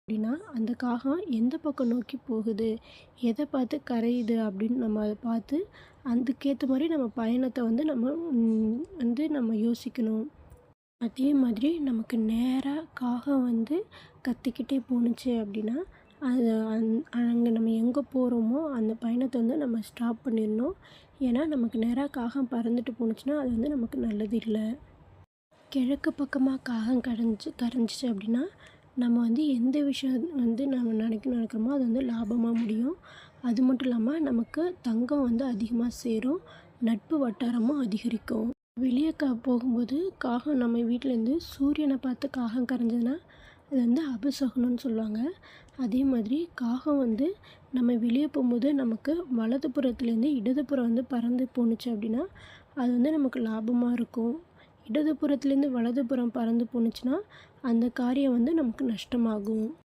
அப்படின்னா அந்த காகம் எந்த பக்கம் நோக்கி போகுது, எதை பார்த்து கரையுது அப்படின்னு நம்ம அதை பார்த்து அதுக்கேற்ற மாதிரி நம்ம பயணத்தை வந்து நம்ம யோசிக்கணும். அதே மாதிரி நமக்கு நேராக காகம் வந்து கத்திக்கிட்டே போணுச்சு அப்படின்னா அது அங்கே நம்ம எங்கே போகிறோமோ அந்த பயணத்தை வந்து நம்ம ஸ்டாப் பண்ணிடணும். ஏன்னா நமக்கு நேராக காகம் பறந்துட்டு போணுச்சுன்னா அது வந்து நமக்கு நல்லது இல்லை. கிழக்கு பக்கமாக காகம் கரைஞ்சிச்சு அப்படின்னா நம்ம வந்து எந்த விஷயம் வந்து நம்ம நினைக்கிறோமோ அது வந்து லாபமாக முடியும். அது மட்டும் இல்லாமல் நமக்கு தங்கம் வந்து அதிகமாக சேரும், நட்பு வட்டாரமும் அதிகரிக்கும். வெளியே போகும்போது காகம் நம்ம வீட்டிலேருந்து சூரியனை பார்த்து காகம் கரைஞ்சதுன்னா அது வந்து அபசகுனம்னு சொல்லுவாங்க. அதே மாதிரி காகம் வந்து நம்ம வெளியே போகும்போது நமக்கு வலதுபுறத்துலேருந்து இடதுபுறம் வந்து பறந்து போணுச்சு அப்படின்னா அது வந்து நமக்கு லாபமாக இருக்கும். இடதுபுறத்துலேருந்து வலதுபுறம் பறந்து போணுச்சுன்னா அந்த காரியம் வந்து நமக்கு நஷ்டமாகும்.